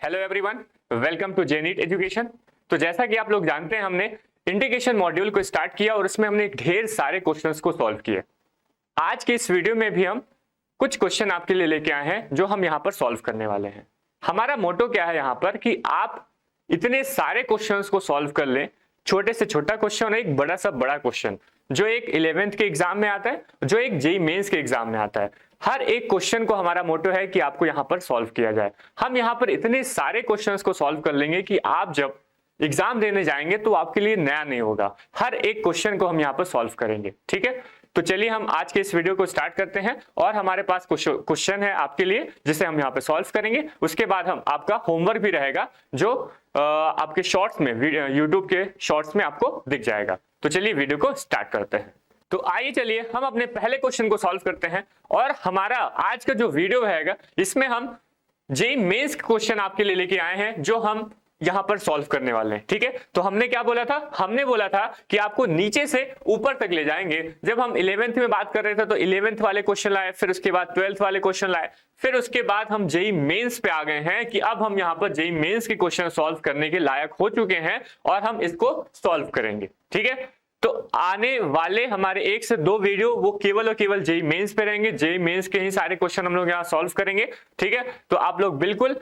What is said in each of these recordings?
Hello everyone, welcome to जेनीट education. तो जैसा कि आप लोग जानते हैं, हमने इंटीग्रेशन मॉड्यूल को स्टार्ट किया और उसमें हमने ढेर सारे क्वेश्चंस को सॉल्व किए। आज के इस वीडियो में भी हम कुछ क्वेश्चन आपके लिए लेके आए हैं जो हम यहाँ पर सॉल्व करने वाले हैं। हमारा मोटो क्या है यहाँ पर कि आप इतने सारे क्वेश्चंस को सॉल्व कर लें, छोटे से छोटा क्वेश्चन और एक बड़ा सा बड़ा क्वेश्चन, जो एक 11th के एग्जाम में आता है, जो एक जेईई मेंस के एग्जाम में आता है। हर एक क्वेश्चन को हमारा मोटो है कि आपको यहाँ पर सॉल्व किया जाए। हम यहाँ पर इतने सारे क्वेश्चंस को सॉल्व कर लेंगे कि आप जब एग्जाम देने जाएंगे तो आपके लिए नया नहीं होगा। हर एक क्वेश्चन को हम यहाँ पर सॉल्व करेंगे, ठीक है। तो चलिए हम आज के इस वीडियो को स्टार्ट करते हैं और हमारे पास क्वेश्चन है आपके लिए जिसे हम यहाँ पे सॉल्व करेंगे। उसके बाद हम आपका होमवर्क भी रहेगा जो आपके शॉर्ट्स में, यूट्यूब के शॉर्ट्स में आपको दिख जाएगा। तो चलिए वीडियो को स्टार्ट करते हैं। तो आइए चलिए हम अपने पहले क्वेश्चन को सॉल्व करते हैं और हमारा आज का जो वीडियो रहेगा इसमें हम जेईई मेंस क्वेश्चन आपके लिए लेके आए हैं जो हम यहां पर सॉल्व करने वाले हैं, ठीक है। तो हमने क्या बोला था? हमने बोला था कि आपको नीचे से ऊपर तक ले जाएंगे। जब हम 11th में बात कर रहे थे तो 11th वाले क्वेश्चन लाए, फिर उसके बाद 12th वाले क्वेश्चन लाए, फिर उसके बाद हम जेईई मेंस पे आ गए हैं कि अब हम यहाँ पर जेईई मेंस के क्वेश्चन सॉल्व करने के लायक हो चुके हैं और हम इसको सॉल्व करेंगे, ठीक है। तो आने वाले हमारे 1 से 2 वीडियो वो केवल और केवल जेईई मेंस पे रहेंगे। जेईई मेंस के ही सारे क्वेश्चन हम लोग यहाँ सॉल्व करेंगे, ठीक है। तो आप लोग बिल्कुल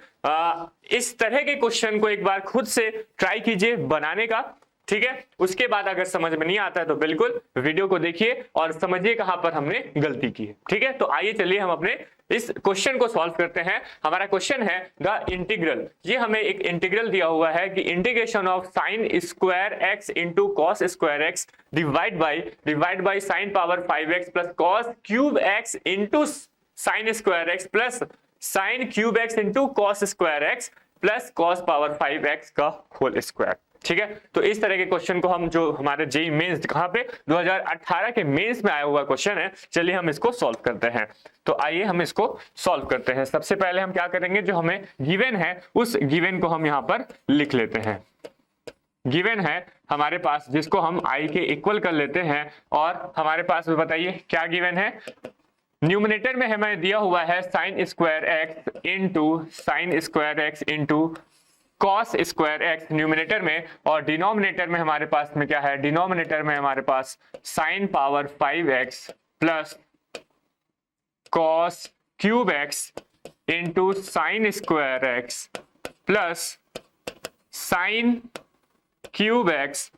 इस तरह के क्वेश्चन को एक बार खुद से ट्राई कीजिए बनाने का, ठीक है। उसके बाद अगर समझ में नहीं आता है तो बिल्कुल वीडियो को देखिए और समझिए कहां पर हमने गलती की है, ठीक है। तो आइए चलिए हम अपने इस क्वेश्चन को सॉल्व करते हैं। हमारा क्वेश्चन है द इंटीग्रल। ये हमें एक इंटीग्रल दिया हुआ है कि integration of sine square x into cos square x divide by sine power 5x plus cos cube x into sine square x plus sine cube x into cos square x plus cos power 5x का whole square, ठीक है। तो इस तरह के question को हम, जो हमारे जेईई मेंस कहां पे 2018 के मेंस में आया हुआ क्वेश्चन है, चलिए हम इसको सॉल्व करते हैं। तो आइए हम इसको सॉल्व करते हैं। सबसे पहले हम क्या करेंगे, जो हमें गिवन है उस गिवन को हम यहां पर लिख लेते हैं। गिवन है हमारे पास जिसको हम आई के इक्वल कर लेते हैं और हमारे पास बताइए क्या गिवन है। न्यूमरेटर में हमें दिया हुआ है sign square x into cos square x numerator में, और डिनोमिनेटर में हमारे पास में क्या है, डिनोमिनेटर में हमारे पास sine power 5x plus cos cube x into sine square x plus sine cube x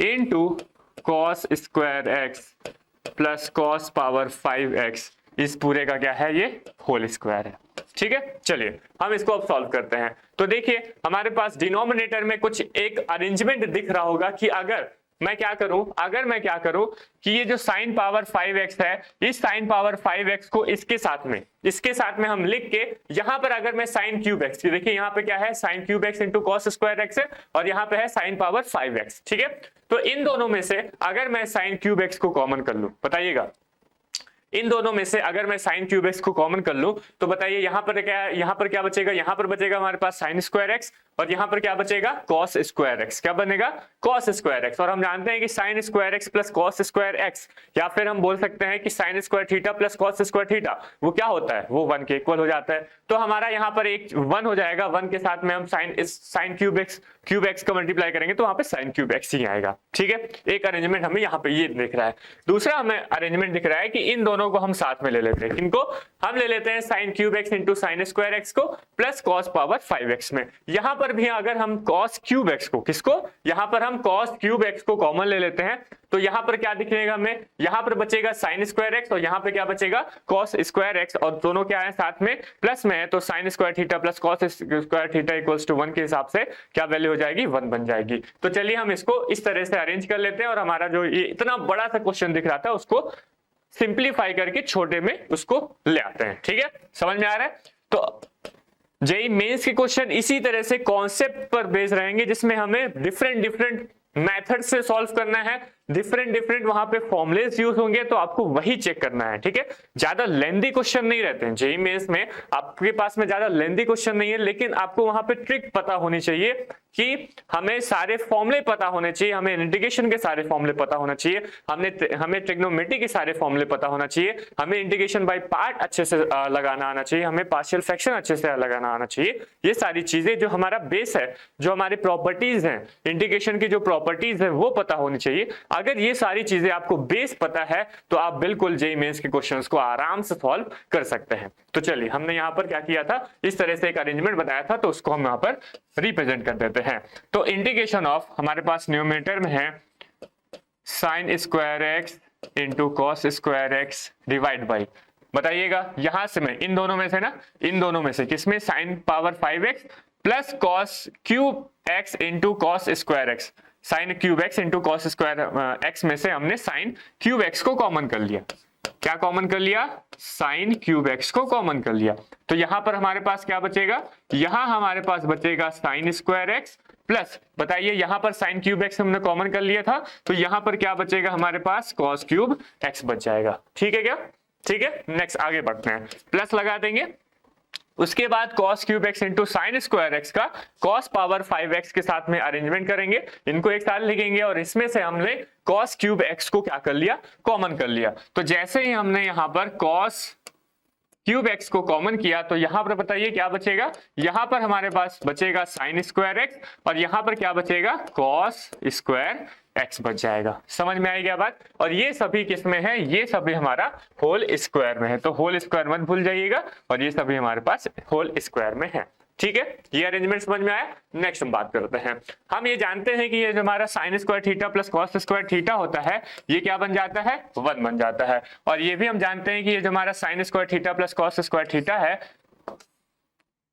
into cos square x plus cos power 5x। इस पूरे का क्या है, ये होल स्क्वायर है, ठीक है। चलिए हम इसको अब सॉल्व करते हैं। तो देखिए हमारे पास डिनोमिनेटर में कुछ एक अरेंजमेंट दिख रहा होगा कि अगर मैं क्या करूं कि ये जो साइन पावर 5x है, इस साइन पावर 5x को इसके साथ में हम लिख के यहां पर अगर मैं साइन क्यूब एक्स, देखिए यहां पे क्या है, sine cube x into cos square x है और यहां पे है साइन पावर 5x, ठीक है। तो इन दोनों में से अगर मैं साइन क्यूब एक्स को कॉमन कर लूं, बताइएगा, इन दोनों में से अगर मैं साइन क्यूब एक्स को कॉमन कर लूं तो बताइए यहां पर क्या बचेगा, यहां पर बचेगा हमारे पास साइन स्क्वायर एक्स और यहां पर क्या बचेगा, कॉस स्क्वायर एक्स। क्या बनेगा, कॉस स्क्वायर एक्स। और हम जानते हैं कि sign square x plus cos square x, या फिर हम बोल सकते हैं कि sign square theta plus cos square theta, वो क्या होता है, वो 1 के इक्वल हो जाता है। तो हमारा यहाँ पर एक 1 हो जाएगा, 1 के साथ में हम साइन क्यूब एक्स का मल्टीप्लाई करेंगे तो वहां पे साइन क्यूब एक्स ही आएगा, ठीक है। एक अरेंजमेंट हमें यहाँ पे ये दिख रहा है। दूसरा हमें अरेंजमेंट दिख रहा है कि इन दोनों को हम साथ में ले लेते हैं। किनको हम ले लेते हैं, sign cube x into sine square x को प्लस कॉस पावर 5x में। यहां पर भी अगर हम कॉस क्यूब एक्स को, किसको, यहां पर हम कॉस क्यूब एक्स को कॉमन ले लेते हैं तो यहां पर क्या दिखेगा हमें, यहां पर बचेगा साइन स्क्वायर एक्स और यहां पे क्या बचेगा, कॉस स्क्वायर एक्स, और दोनों क्या है साथ में प्लस में है, तो sine square theta plus cos square theta equals to 1 के हिसाब से क्या वैल्यू हो जाएगी, 1 बन जाएगी। तो चलिए हम इसको इस तरह से अरेंज कर लेते हैं और हमारा जो ये इतना बड़ा सा क्वेश्चन दिख रहा था उसको सिंप्लीफाई करके छोटे में उसको ले आते हैं, ठीक है। समझ में आ रहा है? तो जेईई मेंस के क्वेश्चन इसी तरह से कॉन्सेप्ट पर बेस्ड रहेंगे जिसमें हमें डिफरेंट मेथड से सॉल्व करना है। डिफरेंट डिफरेंट वहां पे फॉर्मुलेस यूज होंगे, तो आपको वही चेक करना है, ठीक है। ज्यादा लेंथी क्वेश्चन नहीं रहते हैं जेईई मेंस में, आपके पास में ज्यादा लेंथी क्वेश्चन नहीं है, लेकिन आपको वहां पे ट्रिक पता होनी चाहिए कि हमें सारे फॉर्मुले पता होने चाहिए, हमें इंटीग्रेशन के सारे फॉर्मुले पता होना चाहिए, हमें ट्रिग्नोमेट्री के सारे फॉर्मुले पता होना चाहिए, हमें इंटीग्रेशन बाय पार्ट अच्छे से लगाना आना चाहिए, हमें पार्शियल फ्रैक्शन अच्छे से लगाना आना चाहिए। ये सारी चीजें जो हमारा बेस है, जो हमारे प्रॉपर्टीज हैं, इंटीग्रेशन की जो प्रॉपर्टीज है वो पता होनी चाहिए। अगर ये सारी चीजें आपको बेस पता है तो आप बिल्कुल जेईई मेंस के क्वेश्चंस को आराम से सॉल्व कर सकते हैं। तो चलिए, हमने यहाँ पर क्या किया था, इस तरह से एक अरेंजमेंट बताया था, तो उसको हम यहाँ पर रिप्रेजेंट कर देते हैं। तो इंटीग्रेशन ऑफ हमारे पास न्यूमरेटर में है sign square x into cos square x divide by, बताइएगा यहां से मैं इन दोनों में से ना, इन दोनों में से किसमें, sign power 5x plus cos cube x into cos square x, sign cube x into cos square x में से हमने साइन क्यूब एक्स को कॉमन कर लिया। क्या कॉमन कर लिया, साइन क्यूब एक्स को कॉमन कर लिया। तो यहां पर हमारे पास क्या बचेगा, यहां हमारे पास बचेगा साइन स्क्वायर एक्स प्लस, बताइए यहां पर साइन क्यूब एक्स हमने कॉमन कर लिया था, तो यहां पर क्या बचेगा हमारे पास, कॉस क्यूब एक्स बच जाएगा। ठीक है क्या, ठीक है। नेक्स्ट आगे बढ़ते हैं, प्लस लगा देंगे, उसके बाद cos cube x into sine square x का cos पावर 5x के साथ में अरेंजमेंट करेंगे, इनको एक साथ लिखेंगे, और इसमें से हमने cos क्यूब एक्स को क्या कर लिया, कॉमन कर लिया। तो जैसे ही हमने यहाँ पर cos क्यूब एक्स को कॉमन किया, तो यहां पर बताइए क्या बचेगा, यहां पर हमारे पास बचेगा साइन स्क्वायर एक्स, और यहां पर क्या बचेगा, कॉस स्क्वायर एक्स बच जाएगा। समझ में आई क्या बात। और ये सभी किस में है, ये सभी हमारा होल स्क्वायर में है, तो होल स्क्वायर मत भूल जाइएगा, और ये सभी हमारे पास होल स्क्वायर में है। ठीक है, ये अरेंजमेंट समझ में आया। नेक्स्ट हम बात करते हैं, हम ये जानते हैं कि ये जो हमारा sign square theta plus cos square theta होता है, ये क्या बन जाता है, 1 बन जाता है। और ये भी हम जानते हैं कि ये जो हमारा sign square theta plus cos square theta है,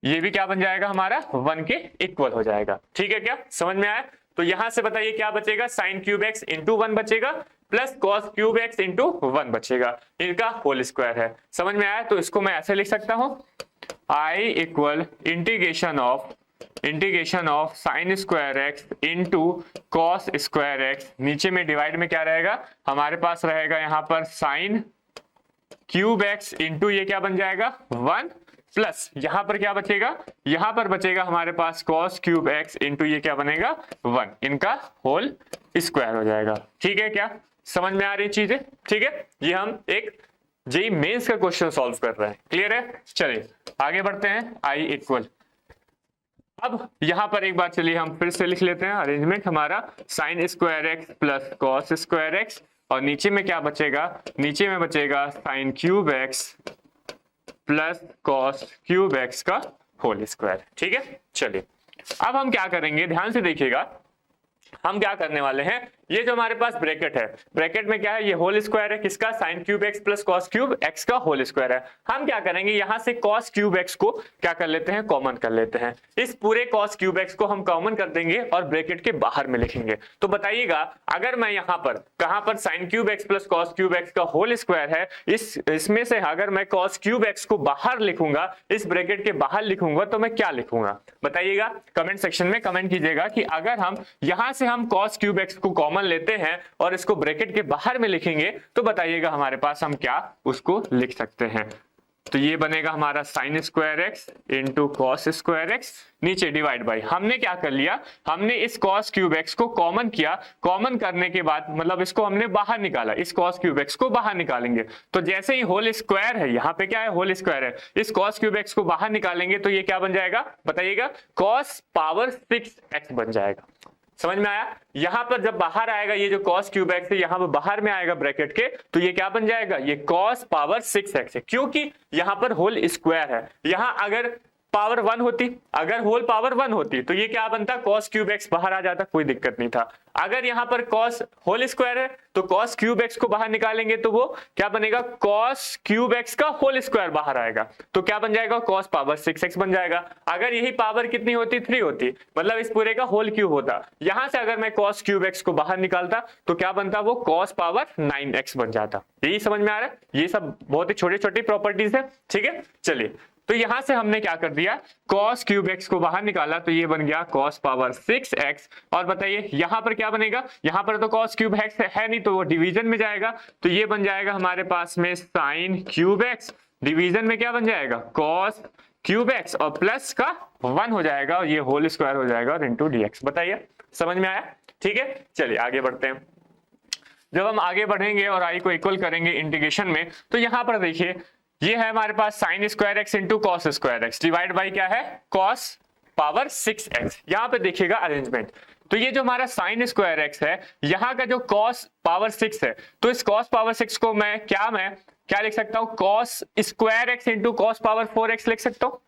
ये भी क्या बन जाएगा, हमारा 1 के इक्वल हो जाएगा। ठीक है क्या, समझ में आया। तो यहां से बताइए क्या बचेगा, साइन क्यूब एक्स इंटू 1 बचेगा plus cos cube x into 1 बचेगा, इनका होल स्क्वायर है। समझ में आया। तो इसको मैं ऐसे लिख सकता हूं, I equal integration of sine square x into cos square x, नीचे में डिवाइड में क्या रहेगा, हमारे पास रहेगा यहाँ पर साइन क्यूब एक्स इंटू ये क्या बन जाएगा 1 प्लस यहां पर क्या बचेगा, यहां पर बचेगा हमारे पास cos क्यूब एक्स इंटू ये क्या बनेगा 1, इनका होल स्क्वायर हो जाएगा। ठीक है क्या, समझ में आ रही चीजें। ठीक है, ये हम एक जेईई मेंस का क्वेश्चन सॉल्व कर रहे हैं। क्लियर है, चलिए आगे बढ़ते हैं। आई इक्वल, अब यहां पर एक बार चलिए हम फिर से लिख लेते हैं अरेंजमेंट, हमारा sign square x plus cos square x, और नीचे में क्या बचेगा, नीचे में बचेगा sign cube x plus cos cube x का होल स्क्वायर। ठीक है, चलिए अब हम क्या करेंगे, ध्यान से देखिएगा, हम क्या करने वाले हैं, ये जो हमारे पास ब्रैकेट है, ब्रैकेट में क्या है, ये होल स्क्वायर है किसका, sign cube x plus cos cube x का होल स्क्वायर है। हम क्या करेंगे, यहां से कॉस क्यूब एक्स को क्या कर लेते हैं, कॉमन कर लेते हैं। इस पूरे कॉस क्यूब एक्स को हम कॉमन कर देंगे और ब्रैकेट के बाहर में लिखेंगे। तो बताइएगा, अगर मैं यहाँ पर कहां पर sign cube x plus cos cube x का होल स्क्वायर है, इसमें से अगर मैं कॉस क्यूब एक्स को बाहर लिखूंगा, इस ब्रैकेट के बाहर लिखूंगा, तो मैं क्या लिखूंगा बताइएगा, कमेंट सेक्शन में कमेंट कीजिएगा कि अगर हम यहां से हम कॉस क्यूब एक्स को कॉमन लेते हैं और इसको ब्रैकेट के बाहर में लिखेंगे, तो बताइएगा हमारे पास हम क्या उसको लिख सकते हैं। तो ये बनेगा हमारा sign square x into cos square x, नीचे डिवाइड बाई, हमने क्या कर लिया, हमने इस कॉस क्यूब एक्स को कॉमन किया, कॉमन करने के बाद मतलब इसको हमने बाहर निकाला, इस कॉस क्यूब एक्स को बाहर निकालेंगे। तो जैसे ही होल स्क्वायर है, यहाँ पे क्या है, होल स्क्वायर है, इस कॉस क्यूब एक्स को बाहर निकालेंगे तो ये क्या बन जाएगा बताइएगा, कॉस पावर 6x बन जाएगा। समझ में आया। यहां पर जब बाहर आएगा, ये जो cos क्यूब एक्स है यहां पर बाहर में आएगा ब्रैकेट के, तो ये क्या बन जाएगा, ये cos पावर 6x है, क्योंकि यहां पर होल स्क्वायर है। यहां अगर पावर 1 होती, अगर होल पावर 1 होती, तो ये क्या बनता, cos क्यूब एक्स बाहर आ जाता, कोई दिक्कत नहीं था। अगर यहां पर cos होल स्क्वायर है, तो cos क्यूब एक्स को बाहर निकालेंगे तो वो क्या बनेगा, cos क्यूब एक्स का होल स्क्वायर बाहर आएगा, तो क्या बन जाएगा, cos पावर 6x बन जाएगा। अगर यही पावर कितनी होती, 3 होती, मतलब इस पूरे का होल क्यूब होता, यहां से अगर मैं cos क्यूब एक्स को बाहर निकालता तो क्या बनता, वो cos पावर 9x बन जाता। यही समझ में आ रहा है, ये सब बहुत ही छोटी छोटी प्रॉपर्टीज है। ठीक है, चलिए तो यहां से हमने क्या कर दिया, cos क्यूब x को बाहर निकाला तो ये बन गया cos पावर 6x। और बताइए यहां पर क्या बनेगा, यहां पर तो cos क्यूब x है नहीं तो वो डिवीजन में जाएगा, तो ये बन जाएगा हमारे पास में sin क्यूब x, डिवीजन में क्या बन जाएगा cos क्यूब x और प्लस का 1 हो जाएगा और ये होल स्क्वायर हो जाएगा और इंटू dx। बताइए समझ में आया? ठीक है, चलिए आगे बढ़ते हैं। जब हम आगे बढ़ेंगे और आई को इक्वल करेंगे इंटीग्रेशन में, तो यहां पर देखिए ये है हमारे पास sine square x into cos square x divide by क्या है, कॉस पावर 6x। यहां पे देखिएगा अरेंजमेंट, तो ये जो हमारा साइन स्क्वायर एक्स है, यहाँ का जो कॉस पावर 6 है, तो इस कॉस पावर 6 को मैं क्या लिख सकता हूँ, cos square x into cos power 4x लिख सकता हूँ।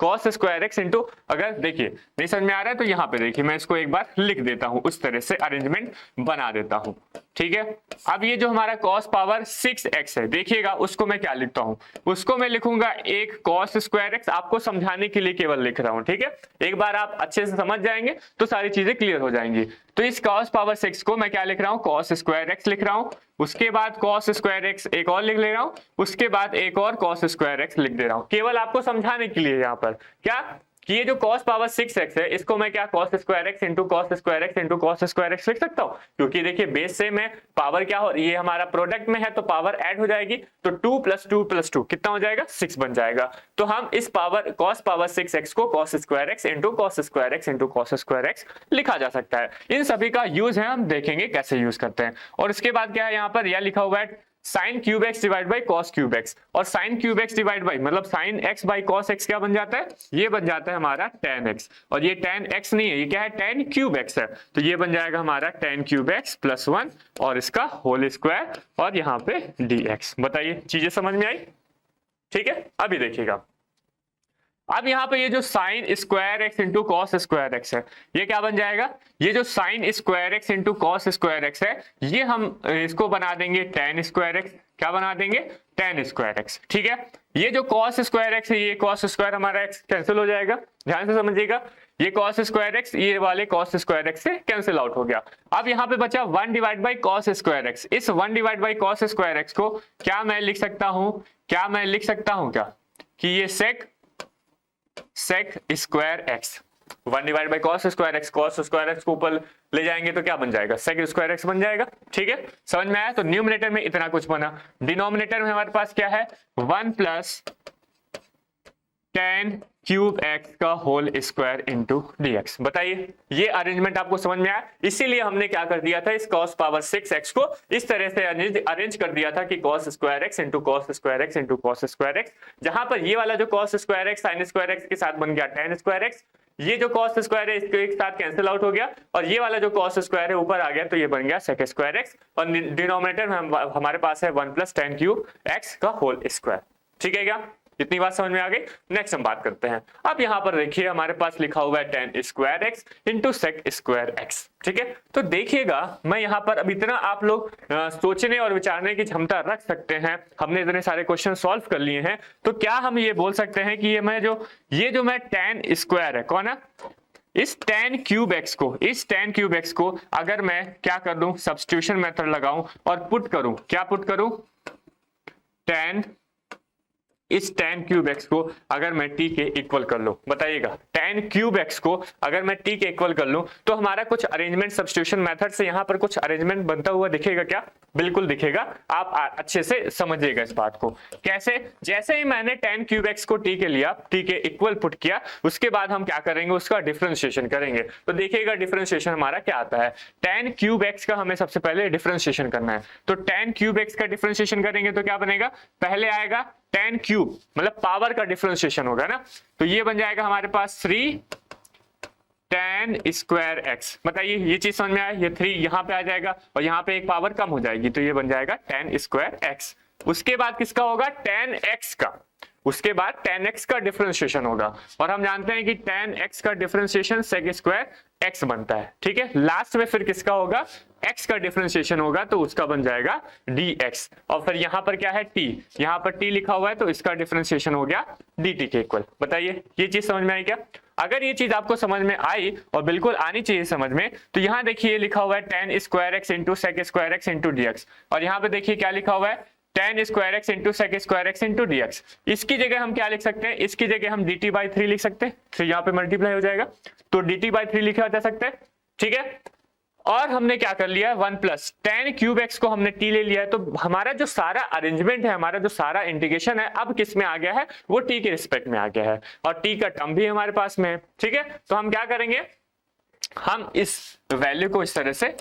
कॉस स्क्वायर एक्स इंटू, अगर देखिए नहीं समझ में आ रहा है तो यहाँ पे देखिए मैं इसको एक बार लिख देता हूँ, उस तरह से अरेंजमेंट बना देता हूँ। ठीक है, अब ये जो हमारा कॉस पावर 6x है, देखिएगा उसको मैं क्या लिखता हूँ, उसको मैं लिखूंगा एक कॉस स्क्वायर एक्स, आपको समझाने के लिए केवल लिख रहा हूँ। ठीक है, एक बार आप अच्छे से समझ जाएंगे तो सारी चीजें क्लियर हो जाएंगी। तो इस कॉस पावर 6 को मैं क्या लिख रहा हूँ, कॉस स्क्वायर एक्स लिख रहा हूँ, उसके बाद कॉस स्क्वायर एक्स एक और लिख ले रहा हूँ, उसके बाद एक और कॉस स्क्वायर एक्स लिख दे रहा हूँ, केवल आपको समझाने के लिए। यहाँ पर क्या कि ये जो cos पावर 6x है, इसको मैं क्या cos square x into cos square x into cos square x लिख सकता हूँ, क्योंकि देखिए बेस से में पावर क्या हो, ये हमारा प्रोडक्ट में है तो पावर ऐड हो जाएगी, तो 2 + 2 + 2 कितना हो जाएगा, 6 बन जाएगा। तो हम इस पावर cos पावर 6x को cos square x into cos square x into cos square x लिखा जा सकता है। इन सभी का यूज है, हम देखेंगे कैसे यूज करते हैं। और इसके बाद क्या है, यहाँ पर यह लिखा हुआ है sine cube x divide by cos cube x, और sine cube x divide by मतलब sine x by cos x क्या बन जाता है, ये बन जाता है हमारा tan x, और ये tan x नहीं है, ये क्या है tan क्यूब x है, तो ये बन जाएगा हमारा tan क्यूब x + 1 और इसका होल स्क्वायर और यहाँ पे dx। बताइए चीजें समझ में आई? ठीक है, अभी देखिएगा, अब यहाँ पे ये जो sign square x into cos square x है, ये क्या बन जाएगा, ये जो sign square x into cos square x है, ये हम इसको बना देंगे tan स्क्वायर एक्स। क्या बना देंगे, tan स्क्वायर एक्स। ठीक है, ये जो कॉस स्क्वायर एक्स है, ये कॉस स्क्वायर हमारा एक्स कैंसिल हो जाएगा, ध्यान से समझिएगा, ये कॉस स्क्वायर एक्स ये वाले कॉस स्क्वायर एक्स से कैंसिल आउट हो गया। अब यहाँ पे बचा 1 divide by cos square x. इस 1 divide by cos square x को क्या मैं लिख सकता हूँ, क्या कि ये sec square x, 1 divide by cos square x को ऊपर ले जाएंगे तो क्या बन जाएगा, सेक स्क्वायर एक्स बन जाएगा। ठीक है, समझ में आया? तो न्यूमरेटर में इतना कुछ बना, डिनोमिनेटर में हमारे पास क्या है, 1 + tan क्यूब x का होल स्क्वायर इंटू dx। बताइए ये अरेंजमेंट आपको समझ में आया? इसीलिए हमने क्या कर दिया था, इस cos पावर 6x को इस तरह से अरेंज कर दिया था कि cos square x into cos square x into cos square x, जहां पर ये वाला जो cos square x sign square x के साथ बन गया tan स्क्वायर एक्स, ये जो cos स्क्वायर है इसके एक साथ कैंसिल आउट हो गया, और ये वाला जो cos स्क्वायर है ऊपर आ गया तो ये बन गया sec स्क्वायर एक्स, और डिनोमिनेटर में हमारे पास है 1 + tan क्यूब x का होल स्क्वायर। ठीक है, क्या इतनी बात समझ में आ गई? नेक्स्ट हम बात करते हैं। अब यहाँ पर देखिए हमारे पास लिखा हुआ है tan square x into sec square x. ठीक है, तो देखिएगा मैं यहाँ पर अब इतना आप लोग सोचने और विचारने की क्षमता रख सकते हैं, हमने इतने सारे क्वेश्चन सॉल्व कर लिए हैं, तो क्या हम ये बोल सकते हैं कि ये जो मैं tan स्क्वायर है कौन है, इस tan क्यूब एक्स को अगर मैं क्या कर दूं, सब्स्टिट्यूशन मेथड लगाऊं और पुट करूं, क्या पुट करूं, इस tan क्यूब एक्स को अगर मैं t के इक्वल कर लूं, बताइएगा tan क्यूब एक्स को अगर मैं t के इक्वल कर लूं तो हमारा कुछ अरेंजमेंट सब्स्टिट्यूशन मेथड से यहाँ पर कुछ अरेंजमेंट बनता हुआ दिखेगा क्या? बिल्कुल दिखेगा, आप अच्छे से समझिएगा इस बात को। कैसे? जैसे ही मैंने tan क्यूब एक्स को t के लिया, t के इक्वल पुट किया, उसके बाद हम क्या करेंगे, उसका डिफरेंशिएशन करेंगे। तो देखिएगा डिफरेंशिएशन हमारा क्या आता है, tan क्यूब एक्स का हमें सबसे पहले डिफरेंशिएशन करना है, तो tan क्यूब एक्स का डिफरेंशिएशन करेंगे तो क्या बनेगा, पहले आएगा tan क्यूब मतलब पावर का डिफरेंशिएशन होगा ना, तो ये बन जाएगा हमारे पास 3 tan स्क्वायर एक्स। बताइए ये चीज समझ में आया, ये 3 यहाँ पे आ जाएगा और यहाँ पे एक पावर कम हो जाएगी, तो ये बन जाएगा tan स्क्वायर एक्स। उसके बाद किसका होगा, tan x का, उसके बाद tan x का डिफरेंशिएशन होगा, और हम जानते हैं कि tan x का डिफरेंशिएशन sec स्क्वायर x बनता है। ठीक है, लास्ट में फिर किसका होगा, x का डिफरेंशिएशन होगा तो उसका बन जाएगा dx, और फिर यहाँ पर क्या है t, यहाँ पर t लिखा हुआ है तो इसका डिफरेंशिएशन हो गया dt के इक्वल। बताइए ये चीज समझ में आई क्या? अगर ये चीज आपको समझ में आई, और बिल्कुल आनी चाहिए समझ में, तो यहाँ देखिए लिखा हुआ है tan square x into sec square x into dx, और यहाँ पे देखिए क्या लिखा हुआ है, tan square x into sec square x into d x. इसकी जगह हम क्या लिख सकते हैं, इसकी जगह हम dt बाई 3 लिख सकते हैं, तो यहाँ पे मल्टीप्लाई हो जाएगा, तो dt बाई 3 लिखा जा सकता है, ठीक है। और हमने क्या कर लिया, 1 प्लस tan क्यूब एक्स को हमने t ले लिया है, तो हमारा जो सारा अरेंजमेंट है, हमारा जो सारा इंटीग्रेशन है, अब किस में आ गया है, वो t के रिस्पेक्ट में आ गया है, और t का टर्म भी हमारे पास में है, ठीक है। तो हम क्या करेंगे, हम इस वैल्यू को इस तरह से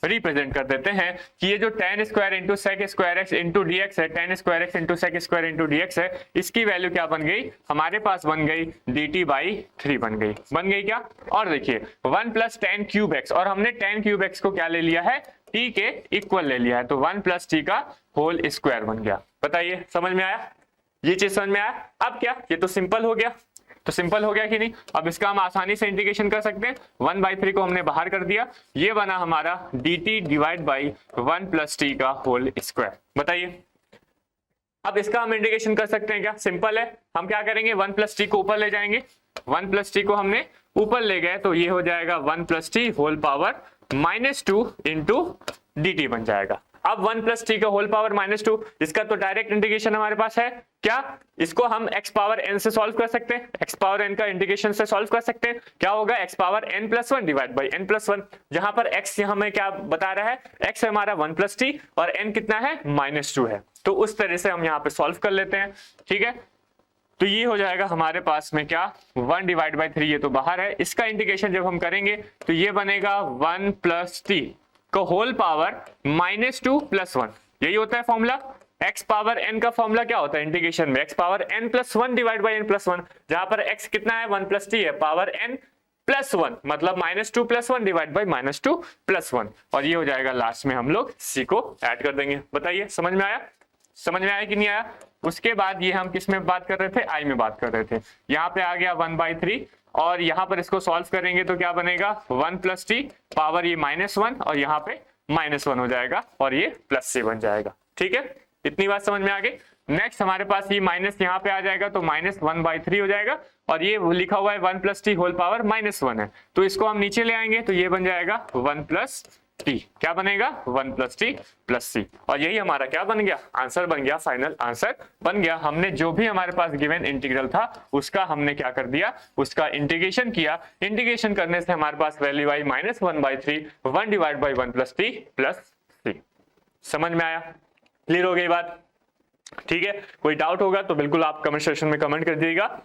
रिप्रेजेंट कर देते हैं कि ये जो tan square into sec square x into d x है, tan square x into sec square into d x है, इसकी वैल्यू क्या बन गई, हमारे पास बन गई dt बाई 3 बन गई क्या। और देखिए 1 प्लस tan क्यूब एक्स, और हमने tan क्यूब एक्स को क्या ले लिया है, t के इक्वल ले लिया है, तो 1 प्लस t का होल स्क्वायर बन गया। बताइए समझ में आया, ये चीज समझ में आया। अब क्या, ये तो सिंपल हो गया, तो सिंपल हो गया कि नहीं। अब इसका हम आसानी से इंटीग्रेशन कर सकते हैं, 1/3 को हमने बाहर कर दिया, ये बना हमारा dt divide by 1 plus t का होल स्क्वायर। बताइए अब इसका हम इंटीग्रेशन कर सकते हैं क्या, सिंपल है। हम क्या करेंगे, 1 प्लस t को ऊपर ले जाएंगे, 1 प्लस t को हमने ऊपर ले गए, तो ये हो जाएगा 1 plus t whole power -2 into dt बन जाएगा। अब 1 प्लस t का होल पावर -2, इसका तो डायरेक्ट इंटीग्रेशन हमारे पास है क्या, इसको हम x पावर n से सॉल्व कर सकते हैं, x पावर n का इंटीग्रेशन से सॉल्व कर सकते हैं। क्या होगा, x power n plus 1 divide by n plus 1, जहां पर x हमें क्या बता रहा है, x हमारा 1 प्लस t और n कितना है, -2 है, तो उस तरह से हम यहाँ पे सॉल्व कर लेते हैं, ठीक है। तो ये हो जाएगा हमारे पास में क्या, 1 डिवाइड बाई 3, ये तो बाहर है, इसका इंटीग्रेशन जब हम करेंगे तो ये बनेगा 1 प्लस t को होल पावर -2 प्लस 1, यही होता है फॉर्मूला। x पावर n का फॉर्मूला क्या होता है इंटीग्रेशन में, x power n plus 1 divide by n plus 1, जहां पर x कितना है, 1 प्लस t है, पावर n प्लस 1 मतलब -2 प्लस 1 डिवाइड बाई -2 प्लस 1, और ये हो जाएगा लास्ट में हम लोग c को ऐड कर देंगे। बताइए समझ में आया, समझ में आया कि नहीं आया। उसके बाद ये हम किस में बात कर रहे थे, i में बात कर रहे थे, यहाँ पे आ गया 1/3, और यहाँ पर इसको सॉल्व करेंगे तो क्या बनेगा, 1 प्लस t पावर ये -1 और यहाँ पे -1 हो जाएगा, और ये प्लस c बन जाएगा, ठीक है। इतनी बात समझ में आ गई। नेक्स्ट हमारे पास ये माइनस यहाँ पे आ जाएगा, तो -1/3 हो जाएगा, और ये लिखा हुआ है 1 प्लस t होल पावर -1 है, तो इसको हम नीचे ले आएंगे, तो ये बन जाएगा 1 प्लस t, क्या बनेगा, 1 प्लस t प्लस c, और यही हमारा क्या बन गया, आंसर बन गया, फाइनल आंसर बन गया। हमने जो भी हमारे पास गिवन इंटीग्रल था उसका हमने क्या कर दिया, उसका इंटीग्रेशन किया, इंटीग्रेशन करने से हमारे पास वैल्यू आई -1/3, 1 divide by 1 plus t plus c। समझ में आया, क्लियर हो गई बात, ठीक है। कोई डाउट होगा तो बिल्कुल आप कमेंट सेक्शन में कमेंट कर दीजिएगा।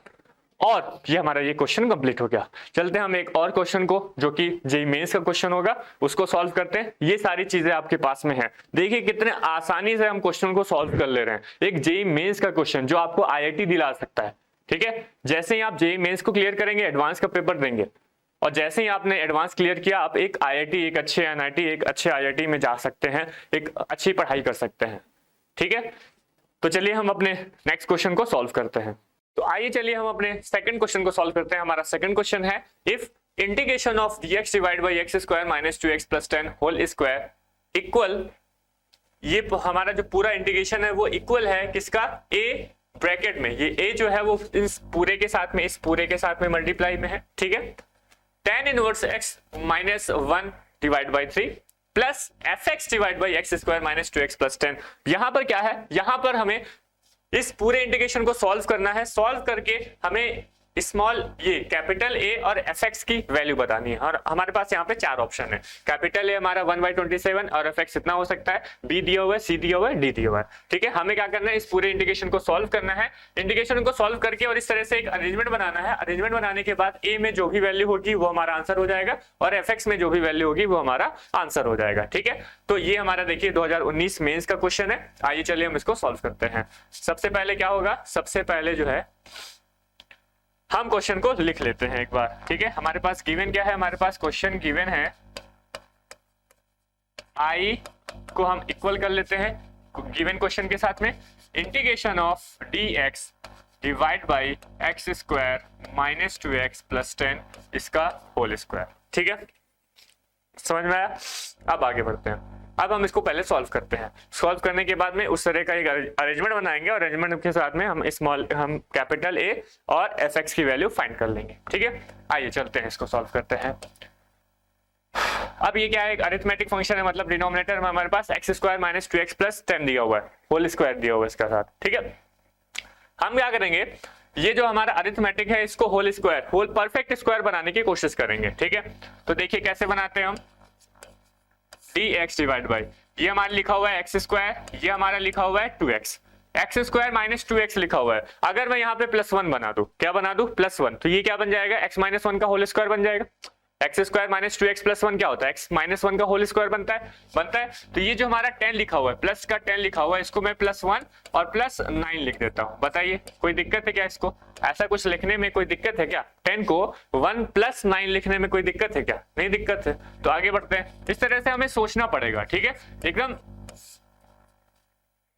और ये हमारा ये क्वेश्चन कंप्लीट हो गया। चलते हैं हम एक और क्वेश्चन को, जो कि जेईई मेंस का क्वेश्चन होगा, उसको सॉल्व करते हैं। ये सारी चीजें आपके पास में है, देखिए कितने आसानी से हम क्वेश्चन को सॉल्व कर ले रहे हैं। एक जेईई मेंस का क्वेश्चन जो आपको आईआईटी दिला सकता है, ठीक है। जैसे ही आप जेईई मेंस को क्लियर करेंगे, एडवांस का पेपर देंगे, और जैसे ही आपने एडवांस क्लियर किया, आप एक आईआईटी, एक अच्छे एनआईटी, एक अच्छे आईआईटी में जा सकते हैं, एक अच्छी पढ़ाई कर सकते हैं, ठीक है। तो चलिए हम अपने नेक्स्ट क्वेश्चन को सॉल्व करते हैं। तो आइए चलिए हम अपने सेकंड क्वेश्चन को सॉल्व करते हैं। हमारा सेकंड क्वेश्चन है, if integration of dx divide by x square minus 2x plus 10 whole square equal, ये हमारा जो पूरा इंटीग्रेशन है वो इक्वल है किसका, a ब्रैकेट में, ये a जो है वो इस पूरे के साथ में, इस पूरे के साथ में मल्टीप्लाई में है, ठीक है। tan inverse x minus 1 divide by 3 plus fx divide by x square minus 2x plus 10। यहां पर क्या है, यहां पर हमें इस पूरे इंटीग्रेशन को सॉल्व करना है। सॉल्व करके हमें स्मॉल ये कैपिटल ए और fx की वैल्यू बतानी है, और हमारे पास यहाँ पे 4 ऑप्शन है। कैपिटल ए हमारा 1/27 और fx कितना हो सकता है, b दिया हुआ है, c दिया हुआ है, d दिया हुआ है, ठीक है। हमें क्या करना है, इस पूरे इंटीग्रेशन को सॉल्व करना है। इंटीग्रेशन को सॉल्व करके और इस तरह से एक अरेंजमेंट बनाना है। अरेंजमेंट बनाने के बाद a में जो भी वैल्यू होगी वो हमारा आंसर हो जाएगा, और fx में जो भी वैल्यू होगी वो हमारा आंसर हो जाएगा, ठीक है। तो ये हमारा देखिए 2019 मेंस का क्वेश्चन है। आइए चलिए हम इसको सॉल्व करते हैं। सबसे पहले क्या होगा, सबसे पहले जो है हम क्वेश्चन को लिख लेते हैं एक बार, ठीक है। हमारे पास गिवन क्या है, हमारे पास क्वेश्चन गिवन है, i को हम इक्वल कर लेते हैं गिवन क्वेश्चन के साथ में, integration of dx divide by x square minus 2x plus 10 इसका होल स्क्वायर, ठीक है। समझ में आया। अब आगे बढ़ते हैं। अब हम इसको पहले सॉल्व करते हैं। सॉल्व करने के बाद में उस तरह का एक अरेंजमेंट बनाएंगे, और अरेंजमेंट के साथ में हम कैपिटल ए और fx की वैल्यू फाइंड कर लेंगे, ठीक है। आइए चलते हैं, इसको सॉल्व करते हैं। अब ये क्या है, एक अरिथमेटिक फंक्शन है, मतलब डिनोमिनेटर में हमारे पास x square minus 2x plus 10 दिया हुआ है, होल स्क्वायर दिया हुआ इसका साथ, ठीक है। हम क्या करेंगे, ये जो हमारा अरिथमेटिक है इसको whole square, whole perfect square बनाने की कोशिश करेंगे, ठीक है। तो देखिए कैसे बनाते हैं हम, dx डिवाइड बाई, ये हमारा लिखा हुआ है एक्स स्क्वायर, ये हमारा लिखा हुआ है 2x, x square minus 2x लिखा हुआ है। अगर मैं यहाँ पे +1 बना दूं, क्या बना दूं, +1, तो ये क्या बन जाएगा, x माइनस 1 का होल स्क्वायर बन जाएगा। X square minus 2x plus 1 क्या होता है, x माइनस 1 का होल स्क्वायर बनता है। तो ये जो हमारा 10 लिखा हुआ है, प्लस का 10 लिखा हुआ है, इसको मैं +1 और +9 लिख देता हूँ। बताइए कोई दिक्कत है क्या, इसको ऐसा कुछ लिखने में कोई दिक्कत है क्या, 10 को 1 + 9 लिखने में कोई दिक्कत है क्या, नहीं दिक्कत है। तो आगे बढ़ते हैं, इस तरह से हमें सोचना पड़ेगा, ठीक है। एकदम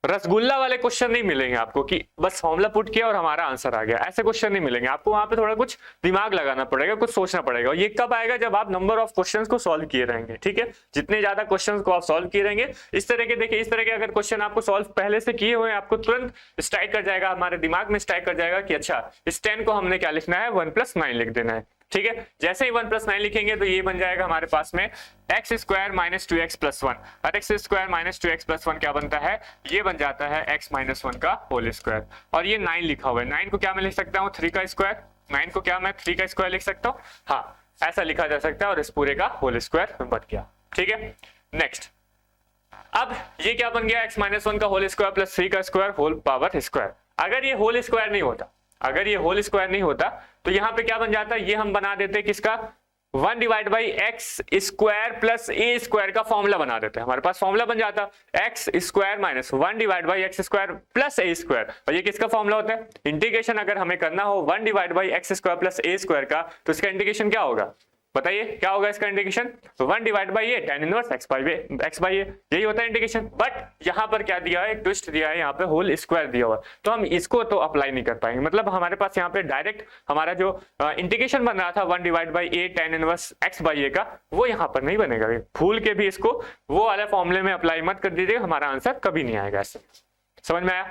रसगुल्ला वाले क्वेश्चन नहीं मिलेंगे आपको कि बस फॉर्मूला पुट किया और हमारा आंसर आ गया, ऐसे क्वेश्चन नहीं मिलेंगे आपको। वहां पे थोड़ा कुछ दिमाग लगाना पड़ेगा, कुछ सोचना पड़ेगा। ये कब आएगा, जब आप नंबर ऑफ क्वेश्चंस को सॉल्व किए रहेंगे, ठीक है। जितने ज्यादा क्वेश्चंस को आप सॉल्व किए रहेंगे, इस तरह के देखिए, इस तरह के अगर क्वेश्चन आपको सॉल्व पहले से किए हुए हैं, आपको तुरंत स्ट्राइक कर जाएगा, हमारे दिमाग में स्ट्राइक कर जाएगा कि अच्छा इस 10 को हमने क्या लिखना है, 1 + 9 लिख देना है, ठीक है। जैसे ही 1 + 9 लिखेंगे तो ये बन जाएगा हमारे पास में एक्स स्क्वायर माइनस 2x + 1, और एक्स स्क्वायर माइनस 2x + 1 क्या बनता है, ये बन जाता है x माइनस 1 का होल स्क्वायर। और ये 9 लिखा हुआ है, 9 को क्या मैं लिख सकता हूँ, 3 का स्क्वायर, 9 को क्या मैं 3 का स्क्वायर लिख सकता हूँ, हाँ ऐसा लिखा जा सकता है, और इस पूरे का होल स्क्वायर बन गया, ठीक है। नेक्स्ट, अब ये क्या बन गया, x माइनस 1 का होल स्क्वायर प्लस 3 का स्क्वायर होल पावर स्क्वायर। अगर ये होल स्क्वायर नहीं होता, अगर ये होल स्क्वायर नहीं होता तो यहाँ पे क्या बन जाता है, ये हम बना देते किसका, 1 divide by x square plus A square का फॉर्मूला बना देते हैं। हमारे पास फॉर्मूला बन जाता x square minus 1 divide by x square plus A square. और ये किसका फॉर्मूला होता है, इंटीग्रेशन अगर हमें करना हो 1 divide by x square plus A square का, तो इसका इंटीग्रेशन क्या होगा, बताइए क्या होगा इसका integration, 1 divide by a tan inverse x by a, यही होता है इंटीग्रेशन। बट यहाँ पर क्या दिया है, एक ट्विस्ट दिया है, यहाँ पे होल स्क्वायर दिया हुआ है, तो हम इसको तो अप्लाई नहीं कर पाएंगे। मतलब हमारे पास यहाँ पे डायरेक्ट हमारा जो इंटीग्रेशन बन रहा था 1 divide by a tan inverse x by a का, वो यहाँ पर नहीं बनेगा। भूल के भी इसको वो वाले फॉर्मूले में अप्लाई मत कर दीजिएगा, हमारा आंसर कभी नहीं आएगा। ऐसे समझ में आया,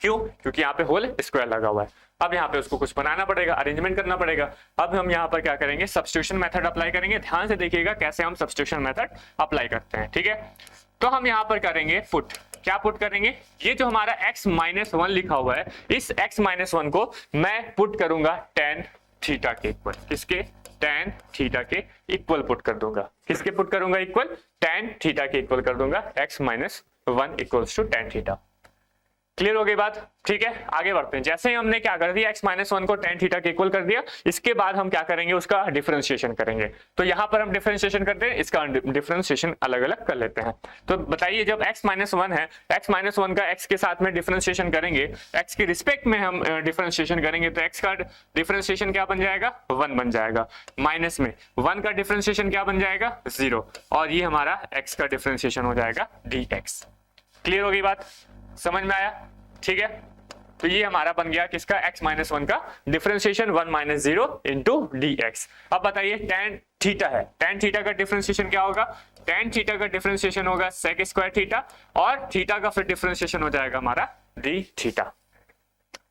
क्यों, क्योंकि यहाँ पे होल स्क्वायर लगा हुआ है। अब यहाँ पे उसको कुछ बनाना पड़ेगा, अरेंजमेंट करना पड़ेगा। अब हम यहाँ पर क्या करेंगे, सब्स्टिट्यूशन मेथड अप्लाई करेंगे। ध्यान से देखिएगा कैसे हम सब्स्टिट्यूशन मेथड अप्लाई करते हैं, ठीक है। तो हम यहाँ पर करेंगे पुट, क्या पुट करेंगे, ये जो हमारा x माइनस 1 लिखा हुआ है, इस x माइनस 1 को मैं पुट करूंगा tan थीटा के इक्वल, किसके, tan थीटा के इक्वल पुट कर दूंगा। किसके पुट करूंगा, इक्वल, tan थीटा के इक्वल कर दूंगा, x minus 1 equals to tan theta. Clear हो गई बात, ठीक है। आगे बढ़ते हैं, जैसे ही हमने क्या कर दिया, x माइनस 1 को tan थीटा के इक्वल कर दिया, इसके बाद हम क्या करेंगे, उसका डिफरेंशिएशन करेंगे। तो यहाँ पर हम डिफरेंशिएशन करते हैं, इसका डिफरेंशिएशन अलग अलग कर लेते हैं। तो बताइए, जब x माइनस 1 है, x माइनस 1 का x के साथ में डिफरेंशिएशन करेंगे, x के रिस्पेक्ट में हम डिफरेंशिएशन करेंगे, तो x का डिफरेंशिएशन क्या बन जाएगा, 1 बन जाएगा। माइनस में 1 का डिफरेंशिएशन क्या बन जाएगा, 0, और ये हमारा x का डिफरेंशिएशन हो जाएगा dx। क्लियर हो गई बात, समझ में आया, ठीक है। तो ये हमारा बन गया किसका, x माइनस 1 का डिफरेंशिएशन 1 माइनस 0 इंटू dx। अब बताइए tan थीटा है, tan थीटा का डिफरेंशिएशन क्या होगा, tan थीटा का डिफरेंशिएशन होगा sec स्क्वायर थीटा, और थीटा का फिर डिफरेंशिएशन हो जाएगा हमारा d थीटा।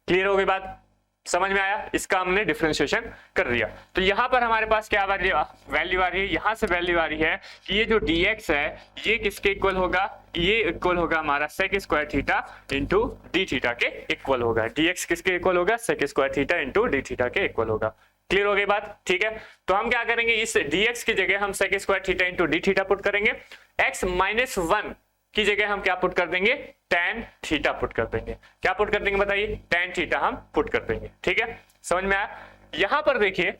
क्लियर हो गई बात, समझ में आया, इसका हमने डिफरेंशिएशन कर दिया। तो यहाँ पर हमारे पास क्या वैल्यू आ रही है, यहाँ से वैल्यू आ रही है कि ये जो dx है ये किसके इक्वल होगा, ये इक्वल होगा हमारा sec square theta into d theta के इक्वल होगा। dx किसके इक्वल होगा, sec square theta into d theta के इक्वल होगा। क्लियर हो गई बात, ठीक है। तो हम क्या करेंगे, इस dx की जगह हम sec square theta into d theta put करेंगे, x माइनस 1 की जगह हम क्या पुट कर देंगे, tan थीटा पुट कर देंगे। क्या पुट कर देंगे बताइए, tan थीटा हम पुट कर देंगे, ठीक है। समझ में आया, यहां पर देखिए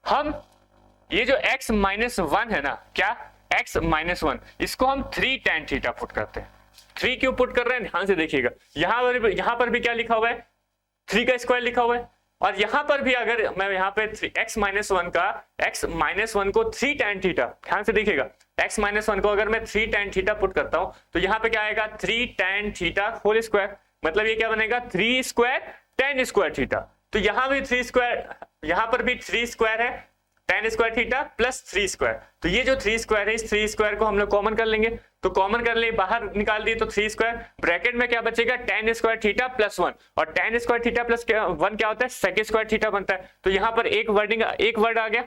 हम ये जो x माइनस 1 है ना, क्या x माइनस 1, इसको हम 3 tan थीटा पुट करते हैं। 3 क्यों पुट कर रहे हैं, ध्यान से देखिएगा, यहां पर भी क्या लिखा हुआ है, 3 का स्क्वायर लिखा हुआ है, और यहां पर भी अगर मैं यहाँ पे x माइनस 1 का x माइनस 1 को 3 tan थीटा, ध्यान से देखिएगा, x माइनस 1 को अगर मैं 3 tan थीटा पुट करता हूं, तो यहाँ पे क्या आएगा, 3 tan थीटा होल स्क्वायर, मतलब ये क्या बनेगा, 3 स्क्वायर tan स्क्वायर थीटा। तो यहाँ भी 3 स्क्वायर, यहाँ पर भी 3 स्क्वायर है, tan square theta plus 3 square. तो ये जो 3 स्क्वायर है, इस 3 स्क्वायर को हम लोग कॉमन कर लेंगे, तो कॉमन कर ले, बाहर निकाल दिए तो 3 स्क्वायर, ब्रैकेट में क्या बचेगा, tan स्क्वायर थीटा प्लस 1, और tan स्क्वायर थीटा प्लस 1 क्या होता है, sec स्क्वायर थीटा बनता है। तो यहाँ पर एक वर्ड आ गया,